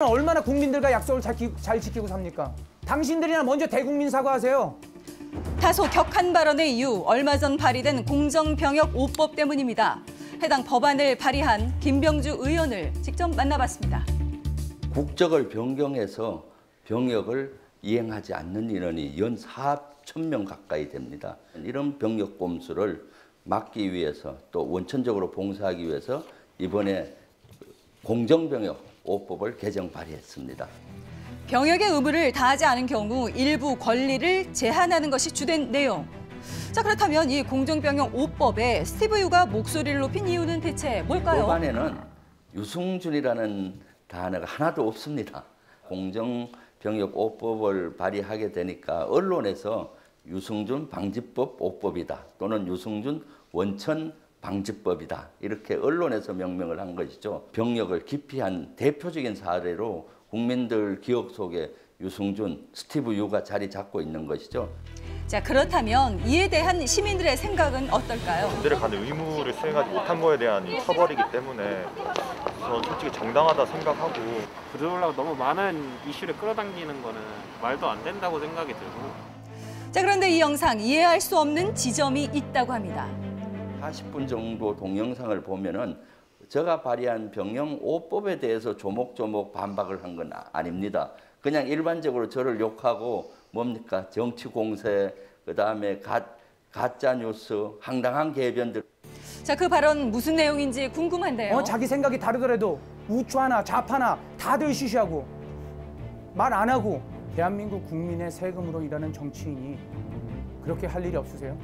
얼마나 국민들과 약속을 잘 지키고 삽니까? 당신들이나 먼저 대국민 사과하세요. 다소 격한 발언의 이유, 얼마 전 발의된 공정병역 5법 때문입니다. 해당 법안을 발의한 김병주 의원을 직접 만나봤습니다. 국적을 변경해서 병역을 이행하지 않는 인원이 연 4,000명 가까이 됩니다. 이런 병역 꼼수를 막기 위해서 또 원천적으로 봉사하기 위해서 이번에 공정병역 5법을 개정 발의했습니다. 병역의 의무를 다하지 않은 경우 일부 권리를 제한하는 것이 주된 내용. 자, 그렇다면 이 공정병역 5법에 스티브 유가 목소리를 높인 이유는 대체 뭘까요? 법안에는 유승준이라는 단어가 하나도 없습니다. 공정병역 5법을 발의하게 되니까 언론에서 유승준 방지법 5법이다 또는 유승준 원천 방지법이다 이렇게 언론에서 명명을 한 것이죠. 병역을 기피한 대표적인 사례로 국민들 기억 속에 유승준, 스티브 유가 자리 잡고 있는 것이죠. 자, 그렇다면 이에 대한 시민들의 생각은 어떨까요? 군대를 가는 의무를 수행하지 못한 거에 대한 처벌이기 때문에 저는 솔직히 정당하다 생각하고, 그러려고 너무 많은 이슈를 끌어당기는 거는 말도 안 된다고 생각이 들고. 자, 그런데 이 영상 이해할 수 없는 지점이 있다고 합니다. 40분 정도 동영상을 보면은 제가 발의한 병역 5법에 대해서 조목조목 반박을 한 건 아닙니다. 그냥 일반적으로 저를 욕하고 뭡니까 정치 공세, 그다음에 가짜 뉴스, 황당한 개변들. 자, 그 발언 무슨 내용인지 궁금한데요. 자기 생각이 다르더라도 우추하나 좌파나 다들 쉬쉬하고 말 안 하고 대한민국 국민의 세금으로 일하는 정치인이 그렇게 할 일이 없으세요?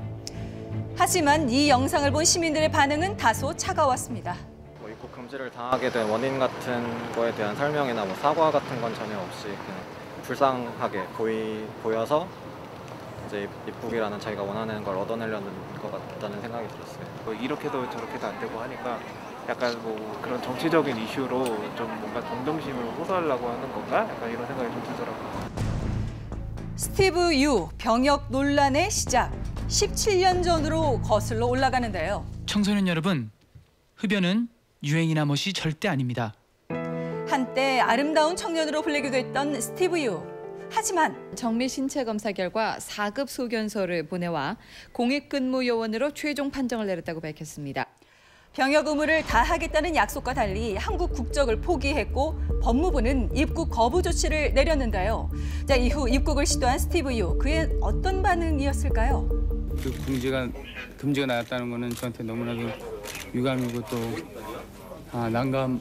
하지만 이 영상을 본 시민들의 반응은 다소 차가웠습니다. 입국 금지를 당하게 된 원인 같은 거에 대한 설명이나 사과 같은 건 전혀 없이 그냥 불쌍하게 보여서 이제 입국이라는 자기가 원하는 걸 얻어내려는 것 같다는 생각이 들었어요. 이렇게도 저렇게도 안 되고 하니까 약간 그런 정치적인 이슈로 좀 뭔가 동정심을 호소하려고 하는 건가? 약간 이런 생각이 좀 들더라고요. 스티브 유 병역 논란의 시작. 17년 전으로 거슬러 올라가는데요. 청소년 여러분, 흡연은 유행이나 멋이 절대 아닙니다. 한때 아름다운 청년으로 불리기도 했던 스티브 유. 하지만 정밀 신체 검사 결과 4급 소견서를 보내와 공익근무 요원으로 최종 판정을 내렸다고 밝혔습니다. 병역 의무를 다하겠다는 약속과 달리 한국 국적을 포기했고 법무부는 입국 거부 조치를 내렸는데요. 자, 이후 입국을 시도한 스티브 유. 그의 어떤 반응이었을까요? 그 금지가 나왔다는 거는 저한테 너무나도 유감이고 또 난감합니다.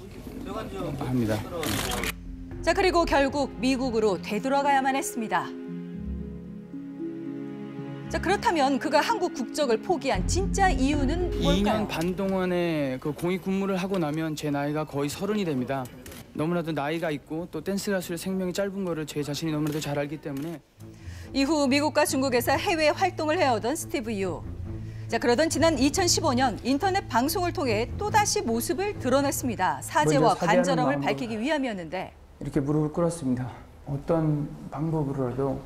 자, 그리고 결국 미국으로 되돌아가야만 했습니다. 자, 그렇다면 그가 한국 국적을 포기한 진짜 이유는 뭘까요? 2년 반 동안에 그 공익 근무를 하고 나면 제 나이가 거의 30이 됩니다. 너무나도 나이가 있고 또 댄스 가수의 생명이 짧은 거를 제 자신이 너무나도 잘 알기 때문에 이후 미국과 중국에서 해외 활동을 해오던 스티브 유. 자, 그러던 지난 2015년 인터넷 방송을 통해 또다시 모습을 드러냈습니다. 사죄와 간절함을 밝히기 위함이었는데 이렇게 무릎을 꿇었습니다. 어떤 방법으로라도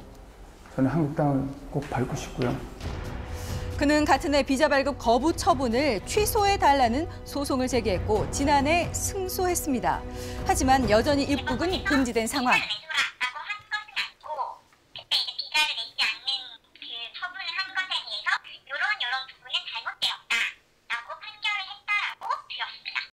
저는 한국 땅을 꼭 밟고 싶고요. 그는 같은 해 비자 발급 거부 처분을 취소해달라는 소송을 제기했고 지난해 승소했습니다. 하지만 여전히 입국은 금지된 상황.